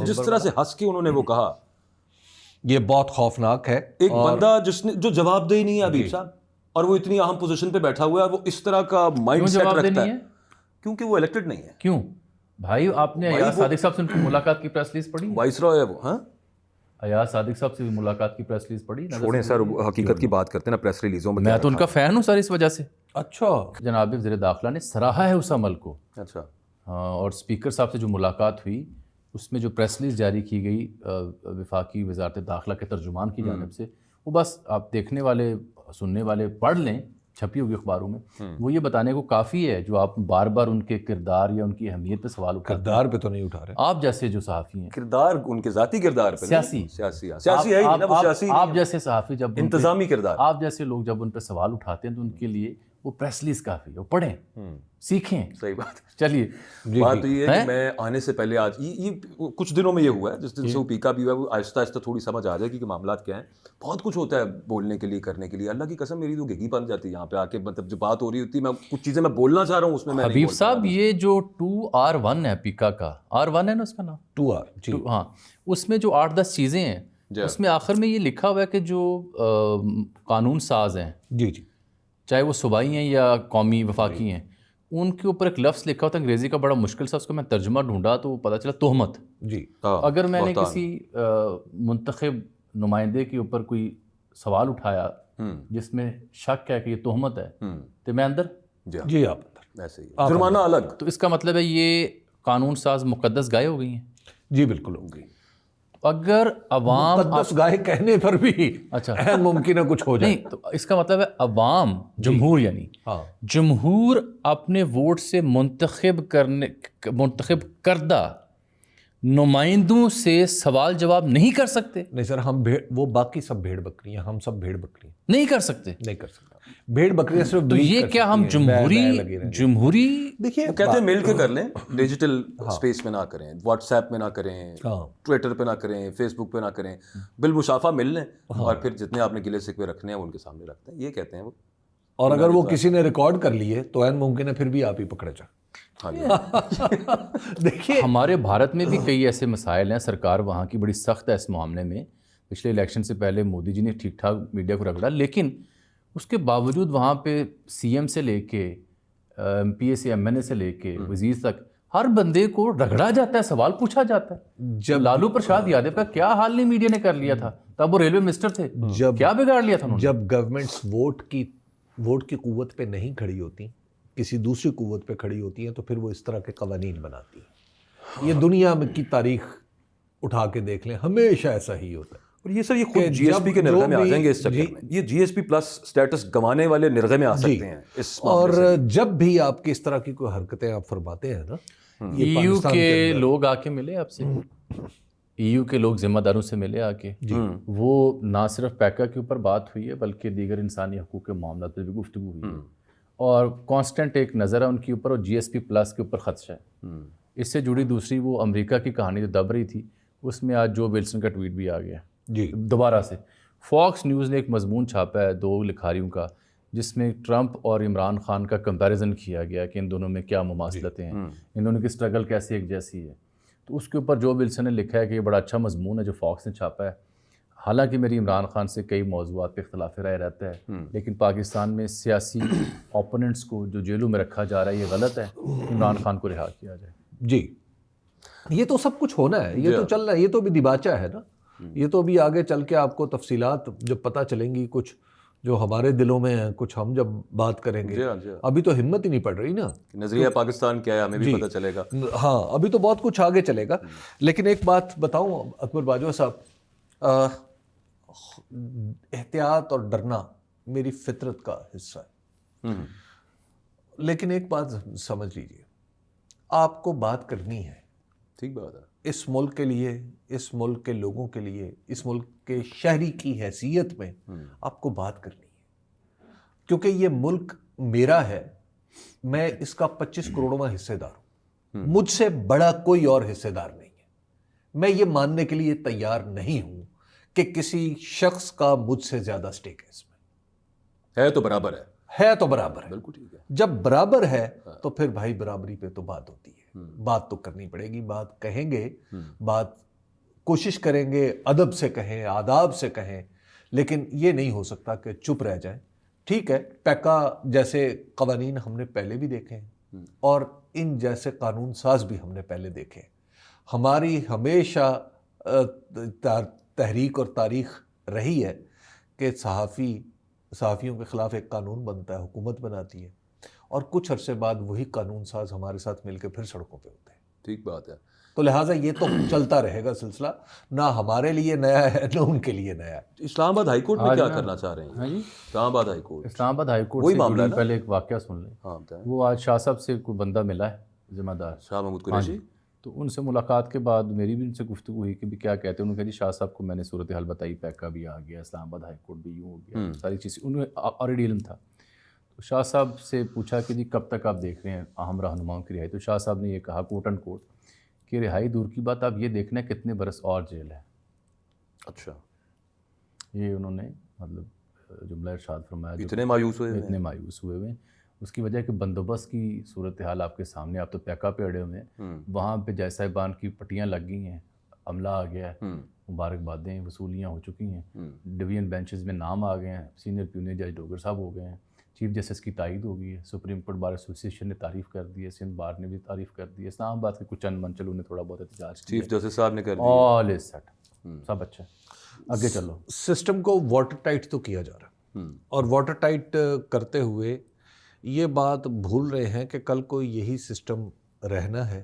جس طرح سے ہنس کے انہوں نے وہ کہا, یہ بہت خوفناک ہے. ایک بندہ جس نے جو جواب دہ ہی نہیں ہے حبیب صاحب, اور وہ اتنی اہم پوزیشن پہ بیٹھا ہوا ہے, وہ اس طرح کا مائنڈ سیٹ رکھتا ہے کیونکہ وہ الیکٹڈ نہیں ہے. کیوں بھائی؟ آپ نے ایاز صادق صاحب سے ان کی ملاقات کی پریس ریلیز پڑھی؟ وائس رائے ہے وہ. ہاں, ایاز صادق صاحب سے بھی ملاقات کی پریس ریلیز پڑھی؟ چھوڑیں سر, حقیقت کی بات کرتے ہیں نا پریس ریلیزوں میں. میں تو ان کا فین ہوں سر اس وجہ سے. اچھا, جناب وزیر داخلہ نے سراہا ہے اس عمل کو. اچھا, ہاں, اور اسپیکر صاحب سے جو ملاقات ہوئی اس میں جو پریس ریلیز جاری کی گئی وفاقی وزارت داخلہ کے ترجمان کی جانب سے, وہ بس آپ دیکھنے والے سننے والے پڑھ لیں, چھپی ہوگی اخباروں میں, وہ یہ بتانے کو کافی ہے جو آپ بار بار ان کے کردار یا ان کی اہمیت پہ سوال اٹھاتے ہیں. کردار پہ تو نہیں اٹھا رہے آپ جیسے جو صحافی ہیں, کردار ان کے ذاتی کردار پہ, سیاسی ہے ہی نا, وہ سیاسی, آپ جیسے صحافی جب انتظامی کردار, آپ جیسے لوگ جب ان پہ سوال اٹھاتے ہیں تو ان کے لیے وہ پریس ریلیز کافی ہے, وہ پڑھیں سیکھیں. صحیح بات. چلیے بات تو یہ ہے کہ میں آنے سے پہلے آج یہ کچھ دنوں میں یہ ہوا ہے, جس دن سے وہ پیکا بھی ہوا ہے, وہ آہستہ آہستہ تھوڑی سمجھ آ جائے گی کہ معاملات کیا ہیں. بہت کچھ ہوتا ہے بولنے کے لیے, کرنے کے لیے. اللہ کی قسم میری تو گھگی بن جاتی ہے یہاں پہ آ کے, مطلب جو بات ہو رہی ہوتی ہے, میں کچھ چیزیں میں بولنا چاہ رہا ہوں اس میں حبیب صاحب یہ جو 2R1 ہے پیکا کا, R1 ہے نا اس کا نام, 2R, ہاں, اس میں جو 8-10 چیزیں ہیں اس میں آخر میں یہ لکھا ہوا ہے کہ جو قانون ساز ہیں, جی جی, چاہے وہ صوبائی ہیں یا قومی وفاقی ہیں, ان کے اوپر ایک لفظ لکھا ہوتا ہے انگریزی کا بڑا مشکل سا, اس کو میں ترجمہ ڈھونڈا تو پتہ چلا تہمت. جی, اگر میں نے کسی منتخب نمائندے کے اوپر کوئی سوال اٹھایا جس میں شک ہے کہ یہ تہمت ہے تو میں اندر, جی آپ ایسے ہی جرمانہ الگ, تو اس کا مطلب ہے یہ قانون ساز مقدس گائے ہو گئی ہیں. جی بالکل ہو گئی. اگر عوام مقدس گائے کہنے پر بھی اچھا عین ممکن ہے کچھ ہو جائے. نہیں تو اس کا مطلب ہے عوام جمہور یعنی ہاں جمہور اپنے ووٹ سے منتخب کردہ نمائندوں سے سوال جواب نہیں کر سکتے. نہیں سر، ہم وہ باقی سب بھیڑ بکری ہیں، ہم سب بھیڑ بکری ہیں. نہیں کر سکتے. نہیں کر سکتا. بھیڑ بکریاں صرف تو یہ کیا ہم جمہوری دیکھیے وہ کہتے ہیں مل کے کر لیں، ڈیجیٹل اسپیس میں نہ کریں، واٹس ایپ میں نہ کریں، ٹویٹر پہ نہ کریں، فیس بک پہ نہ کریں، بالمشافہ مل لیں اور پھر جتنے آپ نے گلے شکوے رکھنے ہیں وہ ان کے سامنے رکھتے ہیں. یہ کہتے ہیں وہ. اور اگر وہ کسی نے ریکارڈ کر لیے تو عین ممکن ہے پھر بھی آپ ہی پکڑے جائیں. دیکھیے ہمارے بھارت میں بھی کئی ایسے مسائل ہیں، سرکار وہاں کی بڑی سخت ہے اس معاملے میں. پچھلے الیکشن سے پہلے مودی جی نے ٹھیک ٹھاک میڈیا کو رگڑا، لیکن اس کے باوجود وہاں پہ سی ایم سے لے کے پی اے سی ایم این اے سے لے کے وزیر تک ہر بندے کو رگڑا جاتا ہے، سوال پوچھا جاتا ہے. جب لالو پرساد یادو کا کیا حال نہیں میڈیا نے کر لیا تھا، تب وہ ریلوے منسٹر تھے، کیا بگاڑ لیا تھا انہوں نے. جب گورنمنٹس ووٹ کی قوت پہ نہیں کھڑی ہوتی، کسی دوسری قوت پہ کھڑی ہوتی ہیں، تو پھر وہ اس طرح کے قوانین بناتی ہیں. یہ دنیا میں کی تاریخ اٹھا کے دیکھ لیں، ہمیشہ ایسا ہی ہوتا ہے. اور یہ سر یہ خود جی ایس پی کے نرغے میں آ جائیں گے اس چکر میں. یہ جی ایس پی پلس سٹیٹس گنوانے والے نرغے میں آ سکتے ہیں اس معاملے سے. اور جب بھی آپ کی اس طرح کی کوئی حرکتیں آپ فرماتے ہیں نا، ای یو کے لوگ آ کے ملے آپ سے، ای یو کے لوگ ذمہ داروں سے ملے آ کے. وہ نہ صرف پیکا کے اوپر بات ہوئی ہے بلکہ دیگر انسانی حقوق کے معاملات پہ بھی گفتگو ہوئی ہے، اور کانسٹنٹ ایک نظر ہے ان کے اوپر، اور جی ایس پی پلس کے اوپر خدشہ ہے. اس سے جڑی دوسری وہ امریکہ کی کہانی جو دب رہی تھی، اس میں آج جو ولسن کا ٹویٹ بھی آ گیا جی دوبارہ سے. فاکس نیوز نے ایک مضمون چھاپا ہے 2 لکھاریوں کا، جس میں ٹرمپ اور عمران خان کا کمپیریزن کیا گیا کہ ان دونوں میں کیا مماثلتیں ہیں، ان دونوں کی اسٹرگل کیسے ایک جیسی ہے. تو اس کے اوپر جو ولسن نے لکھا ہے کہ یہ بڑا اچھا مضمون ہے جو فاکس نے چھاپا ہے. حالانکہ میری عمران خان سے کئی موضوعات پہ اختلاف رائے رہتا ہے، لیکن پاکستان میں سیاسی اوپوننٹس کو جو جیلوں میں رکھا جا رہا ہے یہ غلط ہے. عمران خان کو رہا کیا جائے. جی یہ تو سب کچھ ہونا ہے، یہ تو چل رہا ہے، یہ تو بھی دیباچہ ہے نا. یہ تو بھی آگے چل کے آپ کو تفصیلات جب پتہ چلیں گی، کچھ جو ہمارے دلوں میں ہیں، کچھ ہم جب بات کریں گے. ابھی تو ہمت ہی نہیں پڑ رہی نا. نظریہ پاکستان کیا ہے ہمیں بھی پتہ چلے گا. ہاں ابھی تو بہت کچھ آگے چلے گا. لیکن ایک بات بتاؤں اکبر باجوہ صاحب، احتیاط اور ڈرنا میری فطرت کا حصہ ہے. لیکن ایک بات سمجھ لیجیے، آپ کو بات کرنی ہے، ٹھیک بات ہے، اس ملک کے لیے، اس ملک کے لوگوں کے لیے، اس ملک کے شہری کی حیثیت میں آپ کو بات کرنی ہے، کیونکہ یہ ملک میرا ہے. میں اس کا 25 کروڑواں حصہ دار ہوں. مجھ سے بڑا کوئی اور حصہ دار نہیں ہے. میں یہ ماننے کے لیے تیار نہیں ہوں کہ کسی شخص کا مجھ سے زیادہ سٹیک ہے اس میں. ہے تو برابر ہے تو برابر ہے. بالکل ٹھیک ہے. جب برابر ہے تو پھر بھائی برابری پہ تو بات ہوتی ہے. بات تو کرنی پڑے گی، بات کہیں گے، بات کوشش کریں گے، ادب سے کہیں، آداب سے کہیں، لیکن یہ نہیں ہو سکتا کہ چپ رہ جائیں. ٹھیک ہے، پیکا جیسے قوانین ہم نے پہلے بھی دیکھے ہیں، اور ان جیسے قانون ساز بھی ہم نے پہلے دیکھے ہیں. ہماری ہمیشہ تحریک اور تاریخ رہی ہے کہ صحافیوں کے خلاف ایک قانون بنتا ہے، حکومت بناتی ہے، اور کچھ عرصے بعد وہی قانون ساز ہمارے ساتھ مل کے پھر سڑکوں پہ ہوتے ہیں. ٹھیک بات ہے. تو لہٰذا یہ تو چلتا رہے گا سلسلہ، نہ ہمارے لیے نیا ہے نہ ان کے لیے نیا ہے. اسلام آباد ہائی کورٹ میں کیا کرنا چاہ رہے ہیں؟ اسلام آباد ہائی کورٹ، اسلام آباد ہائی کورٹ سے جڑی پہلے ایک واقعہ سن لیں. ہاں بتائیں. وہ آج شاہ صاحب سے کوئی بندہ ملا ہے ذمہ دار، شاہ محمود قریشی. تو ان سے ملاقات کے بعد میری بھی ان سے گفتگو ہوئی کہ بھی کیا کہتے ہیں. انہوں نے کہا جی شاہ صاحب کو میں نے صورتحال بتائی، پیکا بھی آ گیا، اسلام آباد ہائی کورٹ بھی یوں ہو گیا، ساری چیزیں انہیں آلریڈی علم تھا. تو شاہ صاحب سے پوچھا کہ جی کب تک آپ دیکھ رہے ہیں اہم رہنماؤں کی رہائی. تو شاہ صاحب نے یہ کہا کوٹ اینڈ کوٹ کہ رہائی دور کی بات، آپ یہ دیکھنا ہے کتنے برس اور جیل ہے. اچھا، یہ انہوں نے مطلب جملہ ارشاد فرمایا. اتنے مایوس ہوئے ہوئے اس کی وجہ کہ بندوبست کی صورتحال آپ کے سامنے، آپ تو پیکا پہ اڑے ہوئے ہیں، وہاں پہ جج صاحبان کی پٹیاں لگ گئی ہیں، عملہ آ گیا ہے، مبارکبادیں وصولیاں ہو چکی ہیں، ڈویژن بینچز میں نام آ گئے ہیں، سینئر پیونیر جج ڈوگر صاحب ہو گئے ہیں، چیف جسٹس کی تائید ہو گئی ہے، سپریم کورٹ بار ایسوسیشن نے تعریف کر دی ہے، سندھ بار نے بھی تعریف کر دی ہے، اسلام آباد کے کچھ چند منچلوں نے تھوڑا بہت احتجاج کیا، چیف جسٹس صاحب نے کر دیا، آل از سیٹ، سب اچھا ہے، آگے چلو. سسٹم کو واٹر ٹائٹ تو کیا جا رہا ہے، اور واٹر ٹائٹ کرتے ہوئے یہ بات بھول رہے ہیں کہ کل کو یہی سسٹم رہنا ہے،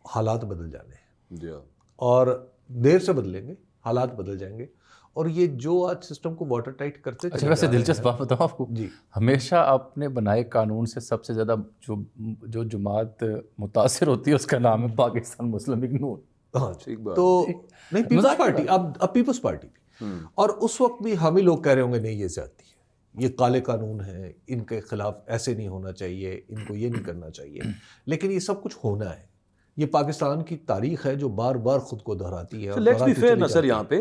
حالات بدل جانے ہیں. اور دیر سے بدلیں گے، حالات بدل جائیں گے، اور یہ جو آج سسٹم کو واٹر ٹائٹ کرتے اچھا ویسے دلچسپ بات بتاؤں آپ کو، جی ہمیشہ اپنے بنائے قانون سے سب سے زیادہ جو جماعت متاثر ہوتی ہے اس کا نام ہے پاکستان مسلم لیگ نون. ہاں تو نہیں پیپلز پارٹی، اب پیپلز پارٹی بھی، اور اس وقت بھی ہم ہی لوگ کہہ رہے ہوں گے نہیں یہ زیادتی ہے، یہ کالے قانون ہیں، ان کے خلاف ایسے نہیں ہونا چاہیے، ان کو یہ نہیں کرنا چاہیے، لیکن یہ سب کچھ ہونا ہے. یہ پاکستان کی تاریخ ہے جو بار بار خود کو دہراتی ہے. لیٹس بی فیئر نصر یہاں پہ.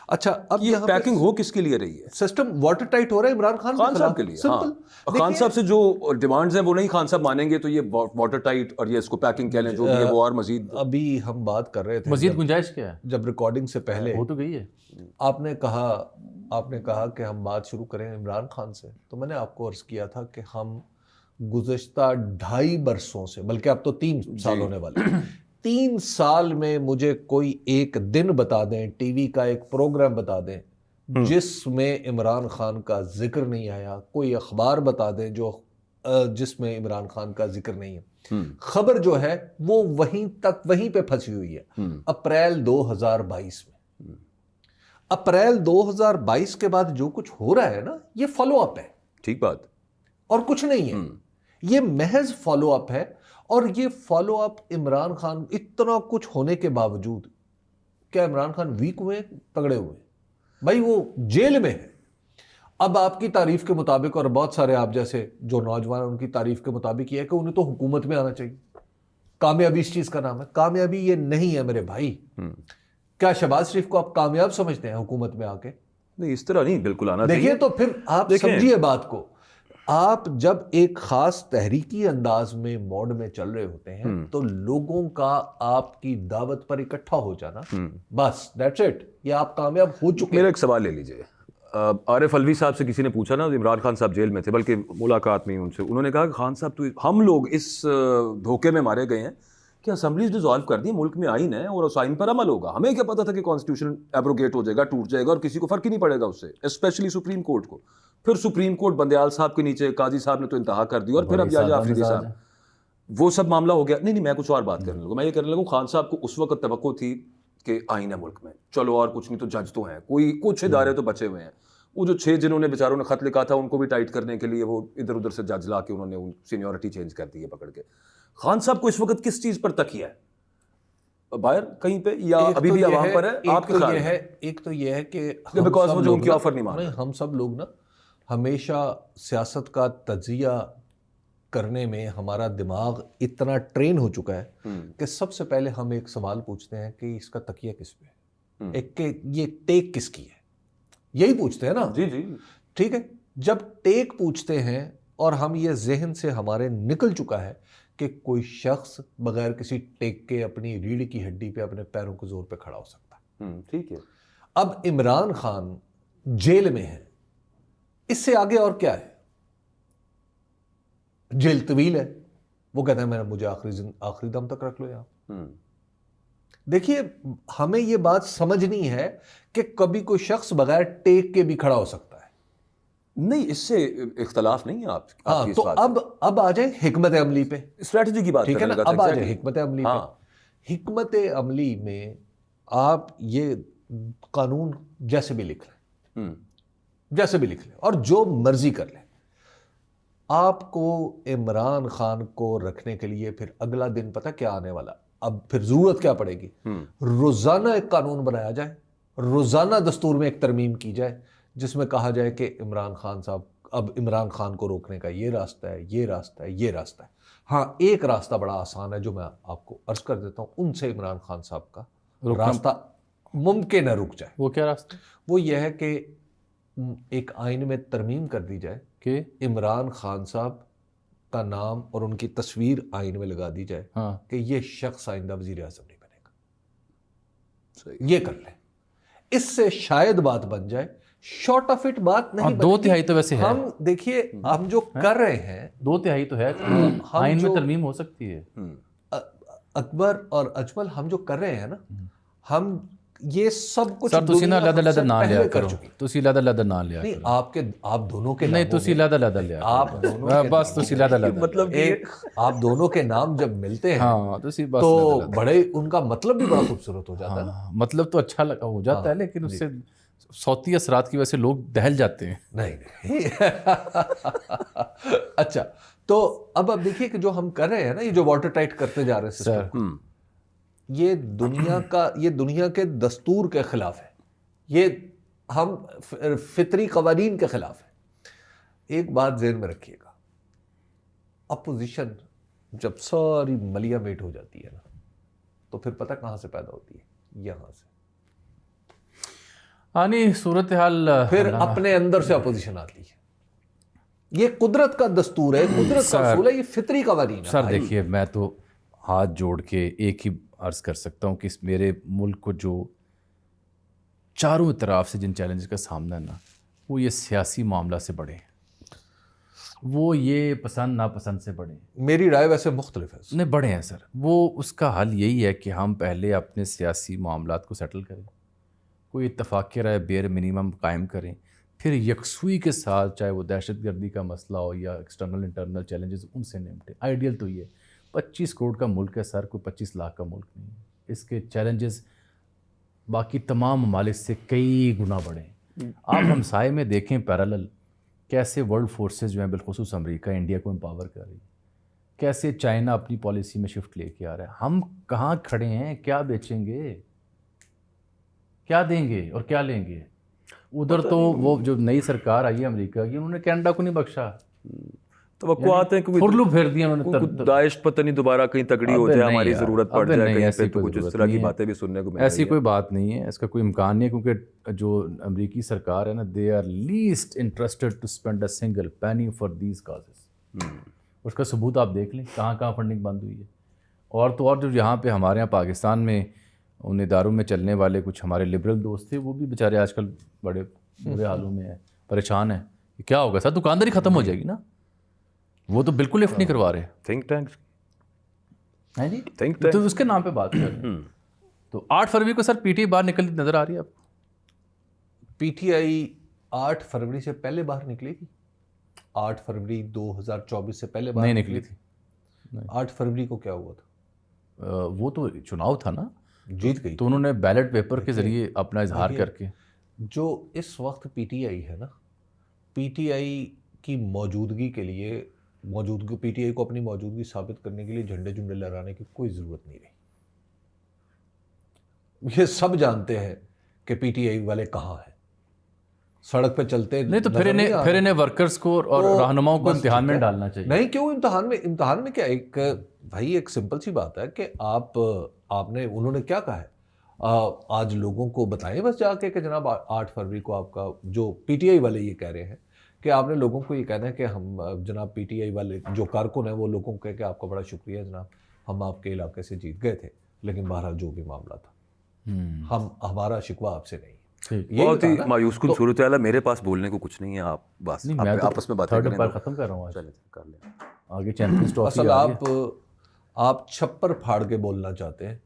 اچھا اب یہ پیکنگ ہو کس کے لیے رہی ہے؟ سسٹم واٹر ٹائٹ ہو رہا ہے عمران خان صاحب کے لیے. ہاں خان صاحب سے جو ڈیمانڈز ہیں وہ نہیں خان صاحب مانیں گے تو یہ واٹر ٹائٹ اور یہ اس کو پیکنگ کہہ لیں جو بھی ہے وہ اور مزید. ابھی ہم بات کر رہے تھے مزید گنجائش کیا ہے جب ریکارڈنگ سے پہلے، ہو تو گئی ہے. آپ نے کہا کہ ہم بات شروع کریں عمران خان سے، تو میں نے آپ کو عرض کیا تھا کہ ہم گزشتہ 2.5 برسوں سے، بلکہ اب تو 3 سال ہونے والے، 3 سال میں مجھے کوئی ایک دن بتا دیں، ٹی وی کا ایک پروگرام بتا دیں جس میں عمران خان کا ذکر نہیں آیا، کوئی اخبار بتا دیں جس میں عمران خان کا ذکر نہیں ہے. خبر جو ہے وہ وہیں پہ پھنسی ہوئی ہے. اپریل 2022 میں، اپریل 2022 کے بعد جو کچھ ہو رہا ہے نا، یہ فالو اپ ہے. ٹھیک بات. اور کچھ نہیں ہے، یہ محض فالو اپ ہے. اور یہ فالو اپ عمران خان، اتنا کچھ ہونے کے باوجود کیا عمران خان ویک ہوئے، تگڑے ہوئے؟ بھائی وہ جیل میں ہے. اب آپ کی تعریف کے مطابق، اور بہت سارے آپ جیسے جو نوجوان ان کی تعریف کے مطابق یہ ہے کہ انہیں تو حکومت میں آنا چاہیے. کامیابی اس چیز کا نام ہے. کامیابی یہ نہیں ہے میرے بھائی. کیا شہباز شریف کو آپ کامیاب سمجھتے ہیں حکومت میں آ کے؟ نہیں اس طرح نہیں، بالکل آنا چاہیے. دیکھیے تو پھر آپ سمجھیے بات کو. آپ جب ایک خاص تحریکی انداز میں موڈ میں چل رہے ہوتے ہیں تو لوگوں کا آپ کی دعوت پر اکٹھا ہو جانا، بس دیٹس اٹ، یہ آپ کامیاب ہو چکے. میرا ایک سوال لے لیجئے. عارف الوی صاحب سے کسی نے پوچھا نا، عمران خان صاحب جیل میں تھے، بلکہ ملاقات میں ان سے انہوں نے کہا کہ خان صاحب تو ہم لوگ اس دھوکے میں مارے گئے ہیں کہ اسمبلیز ڈیزالو کر دی، ملک میں آئین ہے اور اس آئین پر عمل ہوگا. ہمیں کیا پتا تھا کہ کانسٹیٹیوشن ایبروگیٹ ہو جائے گا، ٹوٹ جائے گا، اور کسی کو فرق ہی نہیں پڑے گا اس سے، اسپیشلی سپریم کورٹ کو. پھر سپریم کورٹ بندیال صاحب کے نیچے قاضی صاحب نے تو انتہا کر دی، اور پھر اب یا آفریدی صاحب، وہ سب معاملہ ہو گیا. نہیں میں کچھ اور بات کرنے لگوں. میں یہ کرنے لگوں خان صاحب کو اس وقت توقع تھی کہ آئین ہے ملک میں، چلو اور کچھ نہیں تو جج تو ہیں، کوئی کچھ ادارے تو بچے ہوئے ہیں. وہ جو 6 جنہوں نے بیچاروں نے خط لکھا تھا ان کو بھی ٹائٹ کرنے کے لیے وہ ادھر ادھر سے جج لا کے انہوں نے سینیورٹی چینج کر دی ہے پکڑ کے. خان صاحب کو اس وقت کس چیز پر تکیہ ہے؟ باہر کہیں پہ یا ابھی بھی عوام پر ہے؟ آپ کے خیال ہے ایک تو یہ ہے کہ بیکاز وہ جو ان کی آفر نہیں مان رہے. ہم سب لوگ نا ہمیشہ سیاست کا تجزیہ کرنے میں ہمارا دماغ اتنا ٹرین ہو چکا ہے کہ سب سے پہلے ہم ایک سوال پوچھتے ہیں کہ اس کا تکیہ کس پہ ہے، ایک کہ یہ ٹیک کس کی ہے، یہی پوچھتے ہیں نا. جی ٹھیک ہے. جب ٹیک پوچھتے ہیں اور ہم یہ ذہن سے ہمارے نکل چکا ہے کہ کوئی شخص بغیر کسی ٹیک کے اپنی ریڑھ کی ہڈی پہ اپنے پیروں کے زور پہ کھڑا ہو سکتا ہے. ٹھیک ہے. اب عمران خان جیل میں ہے، اس سے آگے اور کیا ہے؟ جیل طویل ہے، وہ کہتے ہیں مجھے آخری دم تک رکھ لو یہاں. دیکھیے ہمیں یہ بات سمجھنی ہے کہ کبھی کوئی شخص بغیر ٹیک کے بھی کھڑا ہو سکتا ہے. نہیں اس سے اختلاف نہیں ہے آپ کی اس تو بات. اب آ جائیں حکمت عملی پہ، اسٹریٹجی کی بات ٹھیک ہے نا. کرنے اب آ جائیں حکمت عملی پہ. حکمت عملی میں آپ یہ قانون جیسے بھی لکھ لیں، جیسے بھی لکھ لیں اور جو مرضی کر لیں، آپ کو عمران خان کو رکھنے کے لیے پھر اگلا دن پتہ کیا آنے والا؟ اب پھر ضرورت کیا پڑے گی؟ روزانہ ایک قانون بنایا جائے، روزانہ دستور میں ایک ترمیم کی جائے جس میں کہا جائے کہ عمران خان صاحب، اب عمران خان کو روکنے کا یہ راستہ ہے، یہ راستہ ہے، یہ راستہ ہے. ہاں ایک راستہ بڑا آسان ہے جو میں آپ کو عرض کر دیتا ہوں، ان سے عمران خان صاحب کا راستہ ممکن ہے رک جائے. وہ کیا راستہ؟ وہ یہ ہے کہ ایک آئین میں ترمیم کر دی جائے کہ عمران خان صاحب کا نام اور ان کی تصویر آئین میں لگا دی جائے کہ یہ شخص آئندہ وزیر اعظم نہیں بنے گا. یہ کر لیں، اس سے شاید بات بن جائے. شارٹ آف اٹ بات نہیں. 2/3 تو ویسے ہے. ہم دیکھیے ہم جو کر رہے ہیں 2/3 تو ہے، آئین میں ترمیم ہو سکتی ہے. اکبر اور اجمل ہم جو کر رہے ہیں نا، ہم یہ سب کچھ سر تسی نا دنیا لدا ہم سے لدا نہ لیا پہلے کر کرو چکی. تسی لدا لدا نہ لیا نہیں کرو آپ دونوں کے نہیں ناموں تسی میں- لدا لدا لیا آپ دونوں کے بس تسی لدا لدا مطلب ایک آپ دونوں کے نام جب ملتے ہیں ہاں تسی بس تو لدا لدا. بڑے ان کا مطلب بھی بڑا خوبصورت ہو جاتا ہے نا. ہاں، مطلب تو اچھا لگا ہو جاتا ہے لیکن اس سے صوتی اثرات کی وجہ سے لوگ دہل جاتے ہیں. نہیں اچھا تو اب دیکھیے کہ جو ہم کر رہے ہیں نا یہ جو واٹر ٹائٹ کرتے جا رہے ہیں سر سسٹم یہ دنیا کے دستور کے خلاف ہے. یہ ہم فطری قوانین کے خلاف ہے. ایک بات ذہن میں رکھیے گا اپوزیشن جب ساری ملیا میٹ ہو جاتی ہے نا تو پھر پتہ کہاں سے پیدا ہوتی ہے؟ یہاں سے. نہیں صورتحال پھر اپنے اندر سے اپوزیشن آتی ہے. یہ قدرت کا دستور ہے, قدرت کا اصول ہے, یہ فطری قوانین ہے. سر دیکھیے میں تو ہاتھ جوڑ کے ایک ہی عرض کر سکتا ہوں کہ اس میرے ملک کو جو چاروں طرف سے جن چیلنجز کا سامنا ہے نا وہ یہ سیاسی معاملہ سے بڑے ہیں, وہ یہ پسند ناپسند سے بڑے ہیں. میری رائے ویسے مختلف ہے. نہیں بڑے ہیں سر. وہ اس کا حل یہی ہے کہ ہم پہلے اپنے سیاسی معاملات کو سیٹل کریں, کوئی اتفاق رائے بیر منیمم قائم کریں, پھر یکسوئی کے ساتھ چاہے وہ دہشت گردی کا مسئلہ ہو یا ایکسٹرنل انٹرنل چیلنجز ان سے نمٹیں. آئیڈیل تو یہ 25 کروڑ کا ملک ہے سر, کوئی 25 لاکھ کا ملک نہیں ہے. اس کے چیلنجز باقی تمام ممالک سے کئی گنا بڑے ہیں. آپ ہمسائے میں دیکھیں پیرالل کیسے ورلڈ فورسز جو ہیں بالخصوص امریکہ انڈیا کو امپاور کر رہی ہے, کیسے چائنا اپنی پالیسی میں شفٹ لے کے آ رہا ہے. ہم کہاں کھڑے ہیں, کیا بیچیں گے, کیا دیں گے اور کیا لیں گے؟ ادھر تو وہ جو نئی سرکار آئی ہے امریکہ کی انہوں نے کینیڈا کو نہیں بخشا, توقعات ہیں کہ پھرلو پھیر دیا انہوں نے. داعش پتہ نہیں دوبارہ کہیں تگڑی ہو جائے, ہماری ضرورت پڑ جائے کہیں پہ, تو کچھ اس طرح کی باتیں بھی سننے کو مل رہی ہیں. ایسی کوئی بات نہیں ہے, اس کا کوئی امکان نہیں ہے, کیونکہ جو امریکی سرکار ہے نا they are least interested to spend a single penny for these causes. اس کا ثبوت آپ دیکھ لیں کہاں کہاں فنڈنگ بند ہوئی ہے. اور تو اور جو یہاں پہ ہمارے یہاں پاکستان میں ان اداروں میں چلنے والے کچھ ہمارے لبرل دوست تھے, وہ بھی بیچارے آج کل بڑے برے حالوں میں ہیں, پریشان ہیں. کیا ہوگا سر, دکانداری ختم ہو جائے گی نا. وہ تو بالکل لفٹ نہیں کروا رہے. تھنک ٹینکس ہیں جی, تو اس کے نام پہ بات کر رہے ہیں. تو 8 فروری کو سر پی ٹی آئی باہر نکلتی نظر آ رہی ہے آپ کو؟ پی ٹی آئی 8 فروری سے پہلے باہر نکلی تھی. 8 فروری 2024 سے پہلے باہر نہیں نکلی تھی. 8 فروری کو کیا ہوا تھا؟ وہ تو چناؤ تھا نا, جیت گئی. تو انہوں نے بیلٹ پیپر کے ذریعے اپنا اظہار کر کے. جو اس وقت پی ٹی آئی ہے نا, پی ٹی آئی کی موجودگی کے لیے پی ٹی آئی کو اپنی موجودگی ثابت کرنے کے لیے جھنڈے لہرانے کی کوئی ضرورت نہیں رہی. یہ سب جانتے ہیں کہ پی ٹی آئی والے کہاں ہیں, سڑک پہ چلتے نہیں تو پھر انہیں ورکرز کو اور رہنماؤں کو امتحان میں ڈالنا چاہیے. نہیں کیوں امتحان میں کیا, ایک سمپل سی بات ہے کہ آپ نے انہوں نے کیا کہا ہے, آج لوگوں کو بتائیں بس جا کے کہ جناب 8 فروری کو آپ کا جو پی ٹی آئی والے یہ کہہ رہے ہیں کہ آپ نے لوگوں کو یہ کہنا ہے کہ ہم جناب پی ٹی آئی والے جو کارکن ہیں وہ لوگوں کو کہہ کہ آپ کا بڑا شکریہ جناب, ہم آپ کے علاقے سے جیت گئے تھے, لیکن بہرحال جو بھی معاملہ تھا ہمارا شکوہ آپ سے نہیں. بہت ہی مایوس کن صورتحال ہے. میرے پاس بولنے کو کچھ نہیں ہے, آپ بس آپس میں باتیں کریں. ختم کر رہا ہوں, چلیں کر لیں آگے چیمپئنز ٹرافی. اصل آپ چھپر پھاڑ کے بولنا چاہتے ہیں,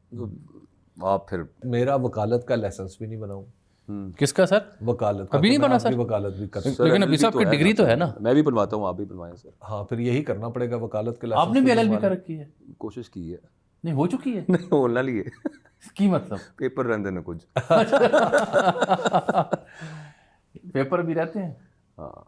آپ پھر میرا وکالت کا لائسنس بھی نہیں بناؤں. کس کا سر؟ وکالت ابھی نہیں بنا سر. وکالت بھی کر, لیکن ابھی صاحب کی ڈگری تو ہے نا. میں بھی بنواتا ہوں, آپ بھی بنوائیں سر. ہاں پھر یہی کرنا پڑے گا, وکالت کے آپ نے بھی ایل ایل بی کر رکھی ہے؟ کوشش کی ہے. نہیں ہو چکی ہے. نہیں بولنا لیے کی مطلب پیپر رہنے دینا کچھ پیپر بھی رہتے ہیں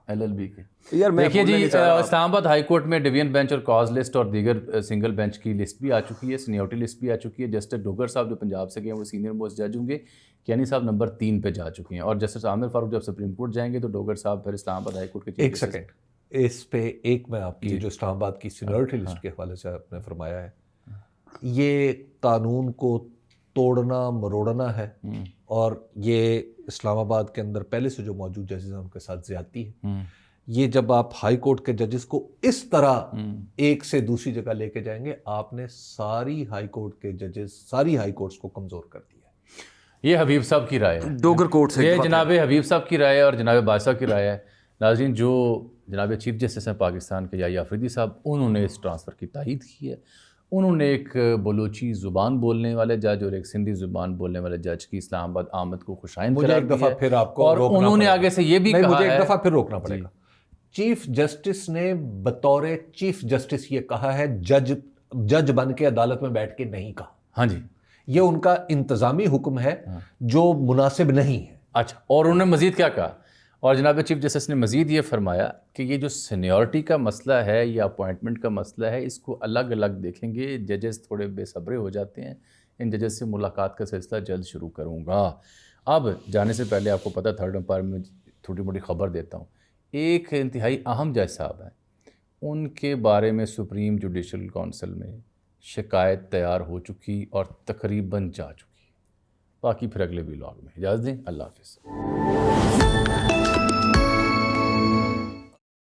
ایل ایل بی کے. یار دیکھیے جی, اسلام آباد ہائی کورٹ میں ڈویژن بینچ اور کاز لسٹ اور دیگر سنگل بینچ کی لسٹ بھی آ چکی ہے, سینیورٹی لسٹ بھی آ چکی ہے. جسٹس ڈوگر صاحب جو پنجاب سے گئے ہیں وہ سینئر موسٹ جج ہوں گے, کیانی صاحب نمبر 3 پہ جا چکے ہیں, اور جسٹس عامر فاروق جب سپریم کورٹ جائیں گے تو ڈوگر صاحب پھر اسلام آباد ہائی کورٹ کے. ایک سیکنڈ, اس پہ ایک میں آپ کی جو اسلام آباد کی سینیورٹی لسٹ کے حوالے سے آپ نے فرمایا ہے, یہ قانون کو توڑنا مروڑنا ہے, اور یہ اسلام آباد کے اندر پہلے سے جو موجود ججز ہیں ان کے ساتھ زیادتی ہے. یہ جب آپ ہائی کورٹ کے ججز کو اس طرح ایک سے دوسری جگہ لے کے جائیں گے, آپ نے ساری ہائی کورٹ کے ججز, ساری ہائی کورٹس کو کمزور کر دیا ہے. یہ حبیب صاحب کی رائے ہے, ڈوگر کورٹ سے, یہ جناب حبیب صاحب کی رائے ہے اور جناب بادشاہ کی رائے ہے. ناظرین, جو جناب چیف جسٹس ہیں پاکستان کے یحییٰ آفریدی صاحب, انہوں نے اس ٹرانسفر کی تائید کی ہے, انہوں نے ایک بلوچی زبان بولنے والے جج اور ایک سندھی زبان بولنے والے جج کی اسلام آباد آمد کو خوشائند مجھے قرار ایک دفعہ دیا پھر آپ کو اور روکنا انہوں نے پڑے گا۔ آگے سے یہ بھی نہیں، کہا مجھے ایک ہے دفعہ پھر روکنا پڑے گا۔ چیف جسٹس نے بطور چیف جسٹس یہ کہا ہے، جج بن کے عدالت میں بیٹھ کے نہیں کہا۔ ہاں جی، یہ ان کا انتظامی حکم ہے جو مناسب نہیں ہے۔ اچھا، اور انہوں نے مزید کیا کہا؟ اور جناب چیف جسٹس نے مزید یہ فرمایا کہ یہ جو سینیورٹی کا مسئلہ ہے یا اپوائنٹمنٹ کا مسئلہ ہے، اس کو الگ الگ دیکھیں گے۔ ججز تھوڑے بے صبرے ہو جاتے ہیں، ان ججز سے ملاقات کا سلسلہ جلد شروع کروں گا۔ اب جانے سے پہلے آپ کو پتہ تھرڈ امپائر میں تھوڑی موٹی خبر دیتا ہوں۔ ایک انتہائی اہم جج صاحب ہیں، ان کے بارے میں سپریم جوڈیشل کونسل میں شکایت تیار ہو چکی اور تقریباً جا چکی۔ باقی پھر اگلے ولاگ میں۔ اجازت دیں، اللہ حافظ۔